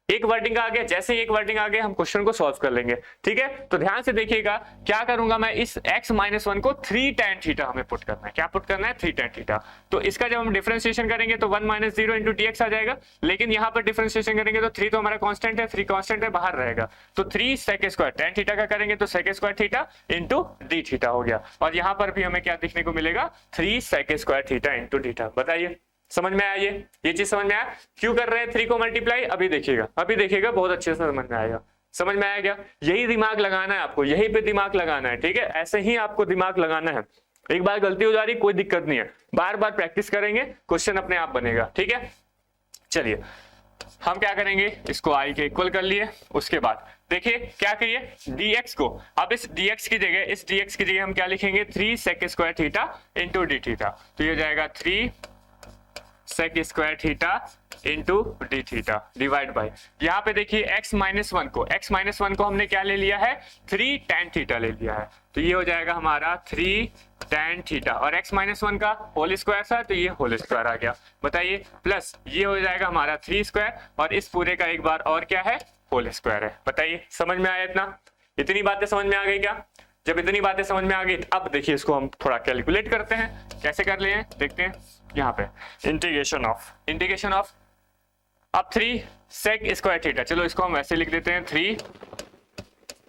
एक वर्डिंग आ गया, जैसे ही एक वर्डिंग आ गया हम क्वेश्चन को सॉल्व कर लेंगे। ठीक है, तो ध्यान से देखिएगा क्या करूंगा मैं, इस x माइनस वन को 3 tan थीटा हमें पुट करना है। क्या पुट करना है? 3 tan थीटा। तो इसका जब हम डिफरेंशिएशन करेंगे तो 1 माइनस 0 इंटू dx आ जाएगा, लेकिन यहाँ पर डिफरेंशिएशन करेंगे तो 3 तो हमारा कांस्टेंट है, 3 कांस्टेंट है, बाहर रहेगा। तो 3 sec स्क्वायर tan थीटा का करेंगे तो sec square theta into d theta हो गया। और यहाँ पर भी हमें क्या देखने को मिलेगा? 3 sec square theta into d theta. बताइए समझ में आया? ये चीज समझ में आया? क्यों कर रहे हैं 3 को मल्टीप्लाई? अभी देखिएगा बहुत अच्छे से समझ में आएगा। समझ में आया क्या? यही दिमाग लगाना है आपको, यही पे दिमाग लगाना है। ठीक है, ऐसे ही आपको दिमाग लगाना है। एक बार गलती हो जा रही कोई दिक्कत नहीं है, बार बार प्रैक्टिस करेंगे क्वेश्चन अपने आप बनेगा। ठीक है, चलिए हम क्या करेंगे, इसको i के इक्वल कर लिए। उसके बाद देखिए क्या करिए, dx को, अब इस dx की जगह हम क्या लिखेंगे? 3 sec square theta into D theta. तो ये हो जाएगा 3 sec square theta into D theta divide by, यहाँ पे देखिए x माइनस वन को हमने क्या ले लिया है? 3 tan थीटा ले लिया है। तो ये हो जाएगा हमारा 3 tan थीटा, और x माइनस वन का होल स्क्वायर था तो ये होल स्क्वायर आ गया। बताइए, प्लस ये हो जाएगा हमारा 3 स्क्वायर, और इस पूरे का एक बार और क्या है? होल स्क्वायर है। बताइए समझ में आया? इतनी बातें समझ में आ गई क्या? जब इतनी बातें समझ में आ गई अब देखिए इसको हम थोड़ा कैलकुलेट करते हैं। कैसे कर ले हैं देखते हैं। यहाँ पे इंटीग्रेशन ऑफ अब 3 sec स्क्वायर थीटा, चलो इसको हम ऐसे लिख देते हैं 3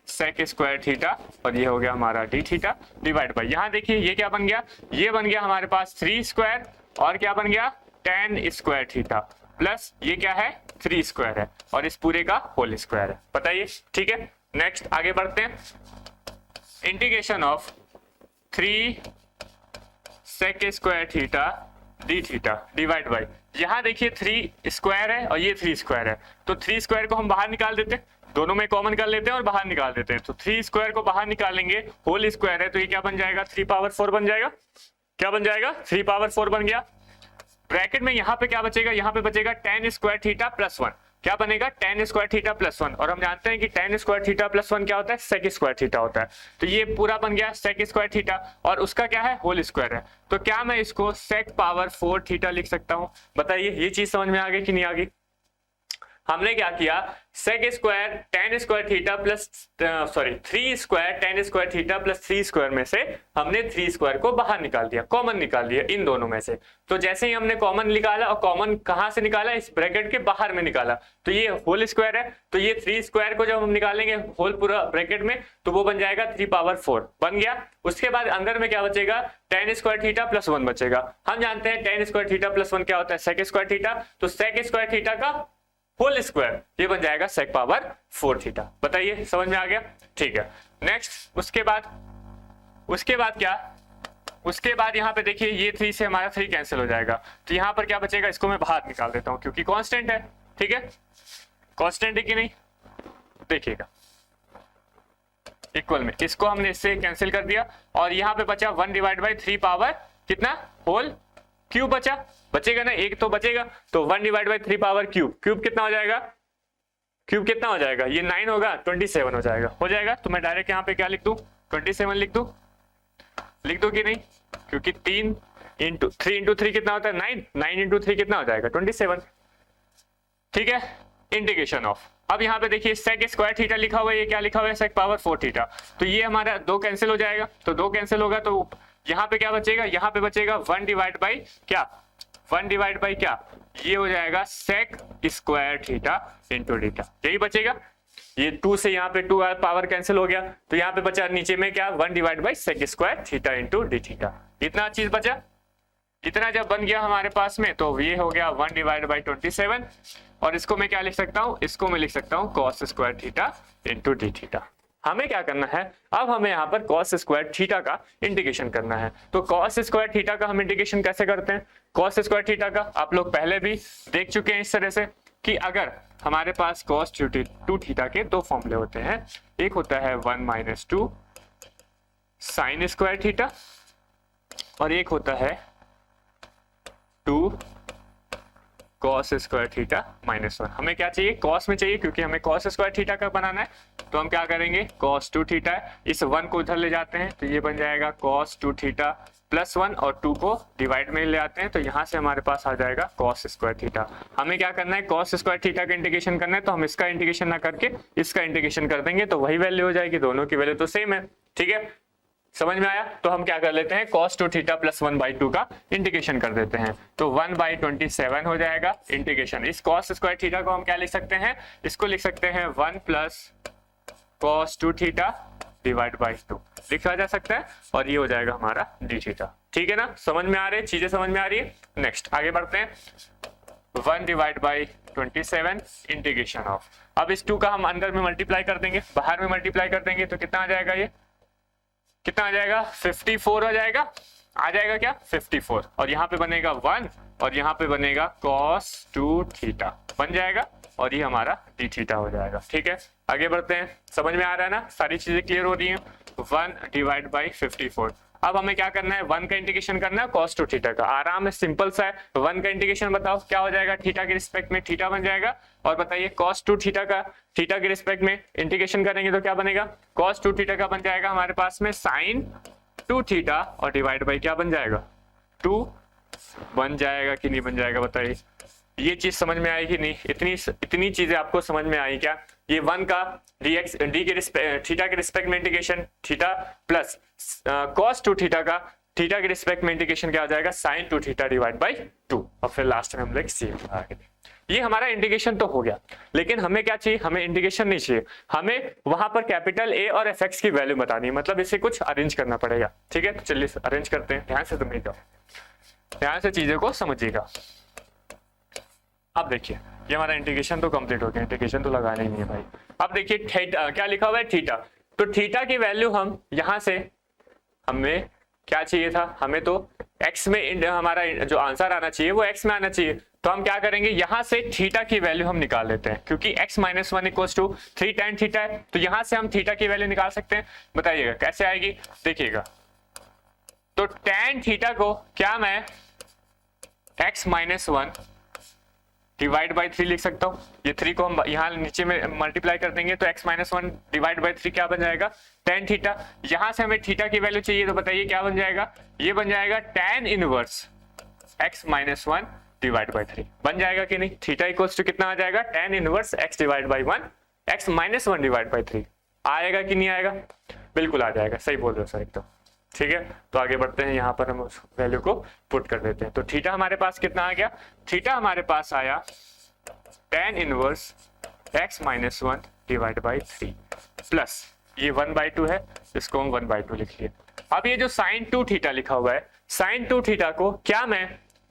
sec स्क्वायर थीटा, और ये हो गया हमारा डी थीटा डिवाइड बाई, यहाँ देखिए ये क्या बन गया? ये बन गया हमारे पास 3 स्क्वायर, और क्या बन गया? tan स्क्वायर थीटा, प्लस ये क्या है? 3 स्क्वायर है, और इस पूरे का होल स्क्वायर है। बताइए ठीक है, नेक्स्ट आगे बढ़ते हैं। Integration of 3 sec square theta D theta divide by, यहाँ देखिए 3 स्क्वायर है और ये 3 स्क्वायर है, तो 3 स्क्वायर को हम बाहर निकाल देते हैं, दोनों में कॉमन कर लेते हैं और बाहर निकाल देते हैं। तो 3 स्क्वायर को बाहर निकालेंगे, होल स्क्वायर है, तो ये क्या बन जाएगा? 3 पावर 4 बन जाएगा। क्या बन जाएगा? 3 पावर 4 बन गया। ब्रैकेट में यहाँ पे क्या बचेगा? यहाँ पे बचेगा tan स्क्वायर थीटा प्लस 1। क्या बनेगा? tan स्क्वायर थीटा प्लस 1, और हम जानते हैं कि tan स्क्वायर थीटा प्लस 1 क्या होता है? sec स्क्वायर थीटा होता है। तो ये पूरा बन गया sec स्क्वायर थीटा, और उसका क्या है? होल स्क्वायर है। तो क्या मैं इसको sec पावर 4 थीटा लिख सकता हूं? बताइए ये चीज समझ में आ गई कि नहीं आ गई? हमने क्या किया? sec square tan square theta plus 3 square tan square theta plus 3 square में से हमने 3 स्क्वायर को बाहर निकाल दिया, कॉमन निकाल दिया इन दोनों में से। तो जैसे ही हमने कॉमन निकाला, और कॉमन कहां से निकाला? इस ब्रैकेट के बाहर में निकाला, तो ये होल स्क्वायर है, तो ये 3 स्क्वायर को जब हम निकालेंगे होल पूरा ब्रैकेट में, तो वो बन जाएगा 3 पावर 4 बन गया। उसके बाद अंदर में क्या बचेगा? tan स्क्वायर थीटा प्लस 1 बचेगा। हम जानते हैं tan स्क्वायर थीटा प्लस 1 क्या होता है? sec स्क्वायर थीटा, तो sec स्क्वायर थीटा का होल स्क्वायर, ये बन जाएगा sec पावर 4 थीटा। बताइए समझ में आ गया? ठीक है, नेक्स्ट उसके बाद क्या? उसके बाद यहाँ पे देखिए ये 3 से हमारा 3 कैंसिल हो जाएगा, तो यहाँ पर क्या बचेगा? इसको मैं बाहर निकाल देता हूँ क्योंकि कांस्टेंट है। ठीक है, कांस्टेंट है कि नहीं? देखिएगा इक्वल में इसको हमने इससे कैंसिल कर दिया, और यहाँ पे बचा 1 डिवाइड बाई 3 पावर कितना? होल क्यूब बचेगा ना, एक तो बचेगा, तो 1 डिवाइड बाई 3 पावर क्यूब कितना हो जाएगा? क्यूब कितना हो जाएगा? ये 9 होगा, 27 हो जाएगा। तो मैं डायरेक्ट यहाँ पे क्या लिख दूं? 27 लिख दूं कि नहीं? क्योंकि 3 इंटू 3 कितना होता है? 9 इंटू 3 कितना हो जाएगा? 27। ठीक है, इंटीग्रेशन ऑफ, अब यहाँ पे देखिए sec स्क्वायर थीटा लिखा हुआ है, ये क्या लिखा हुआ है? sec पावर 4 थीटा, तो ये हमारा 2 कैंसिल हो जाएगा, तो 2 कैंसिल होगा, तो यहाँ पे क्या बचेगा? यहाँ पे बचेगा 1 डिवाइड बाई क्या? 1 डिवाइड बाई क्या? ये हो जाएगा sec square theta into theta, यही बचेगा। ये 2 से यहाँ पे 2 पावर कैंसिल हो गया, तो यहाँ पे बचा नीचे में क्या? 1 divide by sec square theta into D theta. इतना चीज बचा, इतना जब बन गया हमारे पास में, तो ये हो गया 1 डिवाइड बाई 27, और इसको मैं क्या लिख सकता हूँ? इसको मैं लिख सकता हूँ cos square theta into D theta. हमें क्या करना है? अब हमें यहाँ पर cos स्क्वायर थीटा का इंटीग्रेशन करना है। तो cos स्क्वायर थीटा का हम इंटीग्रेशन कैसे करते हैं? cos स्क्वायर थीटा का आप लोग पहले भी देख चुके हैं इस तरह से कि अगर हमारे पास cos 2 थीटा के 2 फॉर्मूले होते हैं, एक होता है 1 माइनस 2 साइन स्क्वायर थीटा, और एक होता है 2 कॉस स्क्वायर थीटा माइनस 1। हमें क्या चाहिए, कॉस में चाहिए, क्योंकि हमें कॉस स्क्वायर थीटा का बनाना है। तो हम क्या करेंगे, कॉस 2 थीटा है, इस 1 को उधर ले जाते हैं तो ये बन जाएगा कॉस 2 थीटा प्लस 1 और 2 को डिवाइड में ले आते हैं तो यहाँ से हमारे पास आ जाएगा कॉस स्क्वायर थीटा। हमें क्या करना है, कॉस स्क्वायर थीटा का इंटीग्रेशन करना है, तो हम इसका इंटीग्रेशन ना करके इसका इंटीग्रेशन कर देंगे तो वही वैल्यू हो जाएगी, दोनों की वैल्यू तो सेम है। ठीक है, समझ में आया। तो हम क्या कर लेते हैं, cos 2 थीटा प्लस 1/2 का इंटीग्रेशन कर देते हैं तो 1/27 हो जाएगा इंटीग्रेशन। इस cos स्क्वायर थीटा को हम क्या लिख सकते हैं, इसको लिख सकते हैं 1 plus cos 2 theta divide by 2 लिखा जा सकता है और ये हो जाएगा हमारा d थीटा। ठीक है ना, समझ में आ रही है, चीजें समझ में आ रही है। नेक्स्ट आगे बढ़ते हैं, 1 डिवाइड बाई 27 इंटीग्रेशन ऑफ। अब इस 2 का हम अंदर में मल्टीप्लाई कर देंगे, बाहर में मल्टीप्लाई कर देंगे तो कितना आ जाएगा, ये कितना आ जाएगा 54 आ जाएगा, आ जाएगा क्या 54, और यहाँ पे बनेगा 1 और यहाँ पे बनेगा cos 2 थीटा बन जाएगा और ये हमारा d थीटा हो जाएगा। ठीक है, आगे बढ़ते हैं, समझ में आ रहा है ना, सारी चीजें क्लियर हो रही हैं। 1 डिवाइड बाई 54। अब हमें क्या करना है, 1 का इंटीग्रेशन करना है cos 2 थीटा का, आराम है, सिंपल सा है। 1 का इंटीग्रेशन बताओ क्या हो जाएगा, थीटा के रिस्पेक्ट में थीटा बन जाएगा, और बताइए cos 2 थीटा का थीटा के रिस्पेक्ट में इंटीग्रेशन करेंगे तो क्या बनेगा, cos 2 थीटा का बन जाएगा हमारे पास में sin 2 थीटा और डिवाइड बाई क्या बन जाएगा 2 बन जाएगा कि नहीं बन जाएगा, बताइए। ये चीज समझ में आई कि नहीं, इतनी चीजें आपको समझ में आई क्या। ये 1 का डी के रिस्पेक्ट थीटा के रिस्पेक्ट में integration theta plus cos 2 theta का थीटा के रिस्पेक्ट में इंटीग्रेशन क्या हो जाएगा sin 2 थीटा डिवाइड बाई 2 और फिर लास्ट में हम लोग सी आगे। ये हमारा इंटीग्रेशन तो हो गया, लेकिन हमें क्या चाहिए, हमें इंटीग्रेशन नहीं चाहिए, हमें वहां पर कैपिटल ए और एफ एक्स की वैल्यू बतानी है, मतलब इसे कुछ अरेंज करना पड़ेगा। ठीक है, तो चलिए अरेंज करते हैं, ध्यान से समझिएगा, ध्यान से चीजों को समझिएगा। अब देखिए ये हमारा इंटीग्रेशन तो कंप्लीट हो गया, इंटीग्रेशन तो लगाना ही नहीं है भाई। अब देखिए थीटा क्या लिखा हुआ है, थीटा, तो थीटा की वैल्यू हम यहां से, हमें क्या चाहिए था, हमें तो x में हमारा जो आंसर आना चाहिए वो x में आना चाहिए, तो हम क्या करेंगे, यहां से थीटा की वैल्यू हम निकाल लेते हैं, क्योंकि x - 1 equals to 3 tan theta है, तो यहां से हम थीटा की वैल्यू निकाल सकते हैं। बताइएगा कैसे आएगी, देखिएगा। तो tan थीटा को क्या मैं x - 1 डिवाइड बाई 3 लिख सकता हूँ, ये 3 को हम यहाँ नीचे में मल्टीप्लाई कर देंगे तो x - 1 डिवाइड बाई 3 क्या बन जाएगा tan थीटा। यहाँ से हमें थीटा की वैल्यू चाहिए तो बताइए क्या बन जाएगा, ये बन जाएगा tan inverse x - 1 divide by 3 बन जाएगा कि नहीं। थीटा इक्वल्स टू कितना आ जाएगा, tan inverse x divide by 1 x - 1 divide by 3 आएगा कि नहीं आएगा, बिल्कुल आ जाएगा, सही बोल रहे हो सर एकदम। ठीक है, तो आगे बढ़ते हैं, यहाँ पर हम उस वैल्यू को पुट कर देते हैं। तो थीटा हमारे पास कितना आ गया, थीटा हमारे पास आया tan inverse x - 1 divide by 3 plus ये 1/2 है, इसको हम 1/2 लिख लिए। अब ये जो sin 2 थीटा लिखा हुआ है, sin 2 थीटा को क्या मैं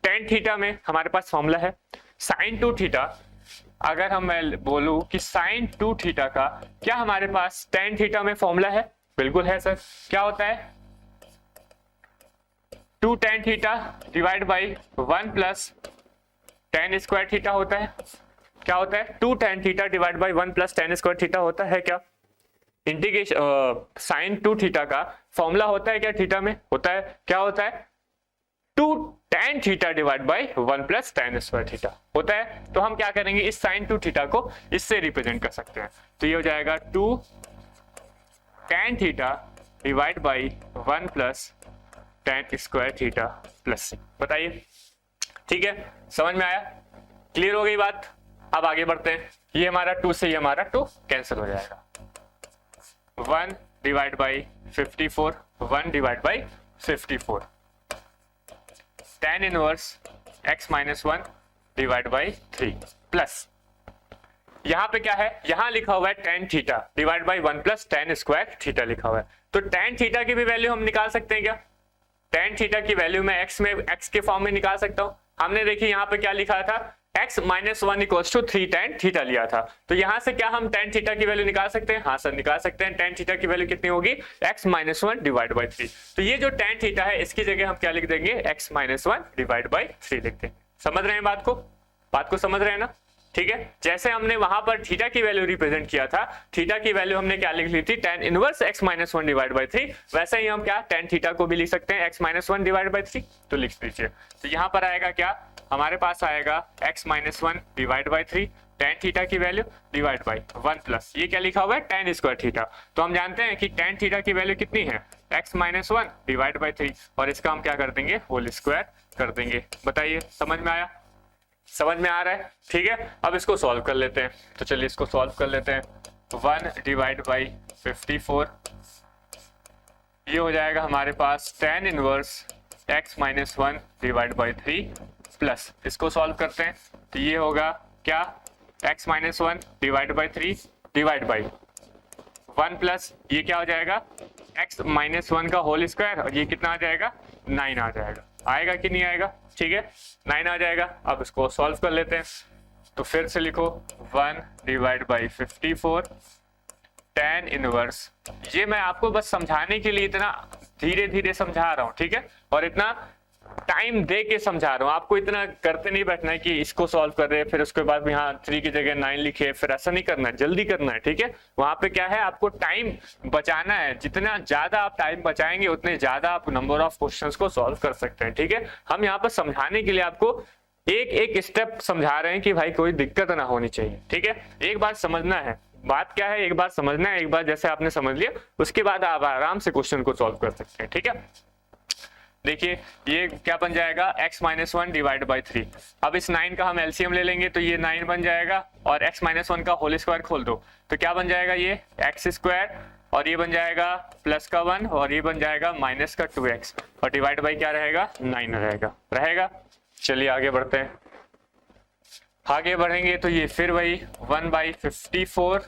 tan थीटा में, हमारे पास फॉर्मूला है sin 2 थीटा, अगर हम मैं बोलूं कि sin 2 थीटा का क्या हमारे पास tan थीटा में फॉर्मूला है, बिल्कुल है सर। क्या होता है, 2 tan theta divide by 1 plus tan square theta होता है। क्या होता है, 2 tan theta divide by 1 plus tan square theta होता है। क्या इंटीग्रेशन sin 2 थीटा का फॉर्मूला होता है क्या, थीटा में होता है, क्या होता है 2 tan theta divide by 1 plus tan square theta होता है। तो हम क्या करेंगे, इस sin 2 थीटा को इससे रिप्रेजेंट कर सकते हैं, तो ये हो जाएगा 2 tan theta divide by 1 plus tan square theta plus. बताइए, ठीक है, समझ में आया, क्लियर हो गई बात। अब आगे बढ़ते हैं, ये हमारा 2 से ये हमारा 2 कैंसिल हो जाएगा, 1 divide by 54 1 divide by 54 tan inverse x - 1 divide by 3 plus यहाँ पे क्या है, यहाँ लिखा हुआ है tan theta divide by 1 plus tan square theta लिखा हुआ है, तो tan थीटा की भी वैल्यू हम निकाल सकते हैं क्या, tan थीटा की वैल्यू मैं x के फॉर्म में निकाल सकता हूँ। हमने देखिए यहाँ पे क्या लिखा था, x - 1 equals to 3 tan theta लिया था, तो यहाँ से क्या हम tan थीटा की वैल्यू निकाल सकते हैं, हाँ सर निकाल सकते हैं। tan थीटा की वैल्यू कितनी होगी, x - 1 डिवाइड बाई 3, तो ये जो tan थीटा है इसकी जगह हम क्या लिख देंगे, x - 1 डिवाइड बाई 3 लिखते हैं। समझ रहे हैं बात को समझ रहे हैं ना। ठीक है, जैसे हमने वहां पर थीटा की वैल्यू रिप्रेजेंट किया था, थीटा की वैल्यू हमने क्या लिख ली थी, tan inverse x - 1 divide by 3, वैसे ही हम क्या tan थीटा को भी लिख सकते हैं x - 1 डिवाइड बाई 3, तो लिख दीजिए। तो यहाँ पर आएगा क्या हमारे पास आएगा x minus 1 divide by 3 tan theta की वैल्यू डिवाइड बाई 1 प्लस ये क्या लिखा हुआ है tan स्क्वायर थीटा। तो हम जानते हैं कि tan थीटा की वैल्यू कितनी है x माइनस 1 डिवाइड बाई 3 और इसका हम क्या कर देंगे होल स्क्वायर कर देंगे। बताइए समझ में आया? समझ में आ रहा है? ठीक है, अब इसको सॉल्व कर लेते हैं। तो चलिए इसको सॉल्व कर लेते हैं। 1 डिवाइड बाई 54 ये हो जाएगा हमारे पास tan inverse x minus 1 divide by 3 plus इसको सॉल्व करते हैं तो ये होगा क्या x minus 1 divide by 3 divide by 1 plus ये क्या हो जाएगा x माइनस 1 का होल स्क्वायर और ये कितना आ जाएगा 9 आ जाएगा। आएगा कि नहीं आएगा? ठीक है 9 आ जाएगा। अब इसको सॉल्व कर लेते हैं तो फिर से लिखो 1 डिवाइड बाई 54 tan इनवर्स। ये मैं आपको बस समझाने के लिए इतना धीरे धीरे समझा रहा हूँ, ठीक है, और इतना टाइम दे के समझा रहा हूँ। आपको इतना करते नहीं बैठना है कि इसको सॉल्व कर रहे हैं फिर उसके बाद यहाँ 3 की जगह 9 लिखे, फिर ऐसा नहीं करना है, जल्दी करना है। ठीक है, वहां पे क्या है आपको टाइम बचाना है। जितना ज्यादा आप टाइम बचाएंगे उतने ज्यादा आप नंबर ऑफ क्वेश्चंस को सॉल्व कर सकते हैं। ठीक है, हम यहाँ पर समझाने के लिए आपको एक एक स्टेप समझा रहे हैं कि भाई कोई दिक्कत ना होनी चाहिए। ठीक है, एक बार समझना है बात क्या है, एक बार समझना है, एक बार जैसे आपने समझ लिया उसके बाद आप आराम से क्वेश्चन को सॉल्व कर सकते हैं। ठीक है, देखिए ये क्या बन जाएगा x माइनस 1 डिवाइड बाई 3। अब इस 9 का हम एलसीएम ले लेंगे तो ये 9 बन जाएगा और x माइनस 1 का होल स्क्वायर खोल दो तो क्या बन जाएगा ये x स्क्वायर और ये बन जाएगा प्लस का 1 और ये बन जाएगा माइनस का 2x और डिवाइड बाई क्या रहेगा 9 रहेगा। चलिए आगे बढ़ते हैं। आगे बढ़ेंगे तो ये फिर वही 1/54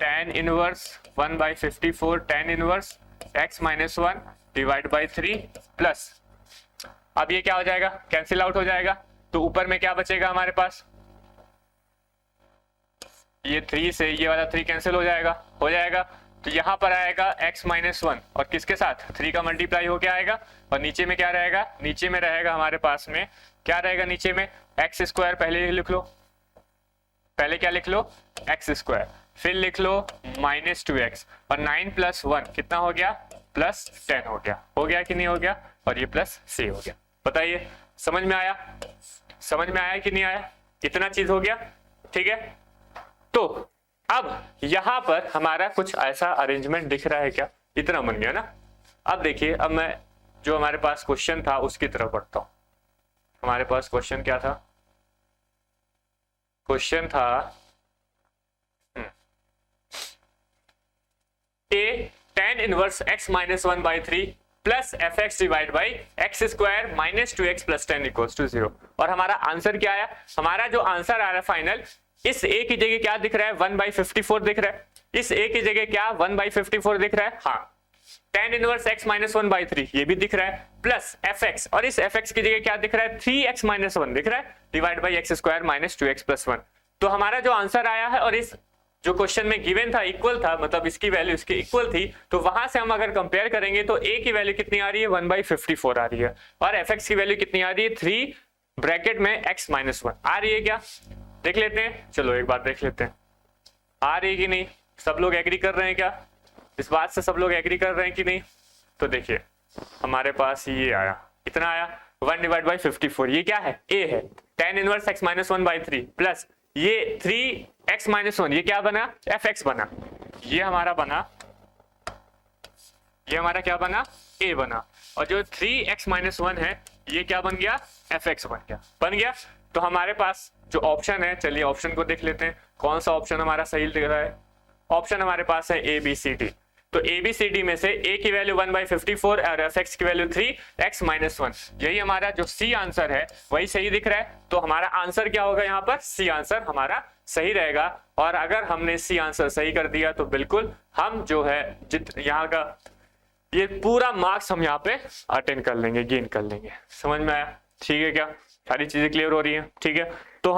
tan inverse 1/54 tan inverse x minus 1 divide by 3 plus अब ये क्या हो जाएगा कैंसिल आउट हो जाएगा तो ऊपर में क्या बचेगा हमारे पास ये 3 से ये वाला 3 कैंसिल हो जाएगा तो यहाँ पर आएगा x माइनस 1 और किसके साथ 3 का मल्टीप्लाई होके आएगा और नीचे में क्या रहेगा नीचे में रहेगा हमारे पास में क्या रहेगा नीचे में x स्क्वायर पहले लिख लो पहले क्या लिख लो x स्क्वायर फिर लिख लो माइनस 2x और 9 प्लस 1 कितना हो गया प्लस 10 हो गया कि नहीं हो गया और ये प्लस c हो गया। बताइए समझ में आया कि नहीं आया? इतना चीज हो गया। ठीक है, तो अब यहां पर हमारा कुछ ऐसा अरेंजमेंट दिख रहा है क्या? इतना बन गया ना। अब देखिए अब मैं जो हमारे पास क्वेश्चन था उसकी तरफ बढ़ता हूं। हमारे पास क्वेश्चन क्या था? क्वेश्चन था a tan inverse x minus 1/3 plus f x divide by x square minus 2x plus 10 equals to 0 और हमारा आंसर क्या आया? हमारा जो आंसर आ रहा है फाइनल इस a की जगह क्या दिख रहा है 1/54 दिख रहा है। इस a की जगह क्या 1/54 दिख रहा है। हाँ, tan इनवर्स x माइनस 1/3 ये भी दिख रहा है प्लस fx और इस fx की जगह क्या दिख रहा है 3x माइनस 1 दिख रहा है divide by x square minus 2x plus 1। तो हमारा जो आंसर आया है और इस जो क्वेश्चन में गिवन था इक्वल था मतलब इसकी वैल्यू इसके इक्वल थी तो वहां से हम अगर कंपेयर करेंगे तो a की वैल्यू कितनी आ रही है 1/54 आ रही है और fx की वैल्यू कितनी आ रही है 3 ब्रैकेट में x माइनस 1 आ रही है। क्या देख लेते हैं, चलो एक बार देख लेते हैं आ रही है कि नहीं। सब लोग एग्री कर रहे हैं क्या? इस बात से सब लोग एग्री कर रहे हैं कि नहीं? तो देखिए हमारे पास ये आया कितना आया 1/54 ये क्या है a है tan inverse x minus 1/3 plus ये 3x माइनस 1 ये क्या बना fx बना ये हमारा क्या बना a बना और जो 3x माइनस 1 है ये क्या बन गया fx बन गया। तो हमारे पास जो ऑप्शन है चलिए ऑप्शन को देख लेते हैं कौन सा ऑप्शन हमारा सही दिख रहा है। ऑप्शन हमारे पास है ए बी सी डी। तो ए बी सी डी में से a की वैल्यू 1/54 और fx की वैल्यू 3x माइनस 1 यही हमारा जो सी आंसर है वही सही दिख रहा है। तो हमारा आंसर क्या होगा यहाँ पर सी आंसर हमारा सही रहेगा और अगर हमने सी आंसर सही कर दिया तो बिल्कुल हम जो है यहाँ का ये पूरा मार्क्स हम यहाँ पे अटेंड कर लेंगे गेन कर लेंगे। समझ में आया? ठीक है, क्या सारी चीजें क्लियर हो रही हैं? ठीक है, तो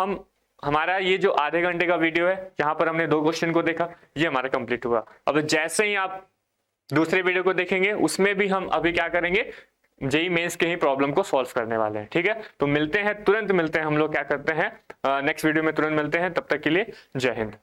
हमारा ये जो आधे घंटे का वीडियो है यहाँ पर हमने 2 क्वेश्चन को देखा ये हमारा कंप्लीट हुआ। अब जैसे ही आप दूसरे वीडियो को देखेंगे उसमें भी हम अभी क्या करेंगे जेईई मेंस के ही प्रॉब्लम को सॉल्व करने वाले हैं। ठीक है, तो तुरंत मिलते हैं हम लोग क्या करते हैं नेक्स्ट वीडियो में तुरंत मिलते हैं। तब तक के लिए जय हिंद।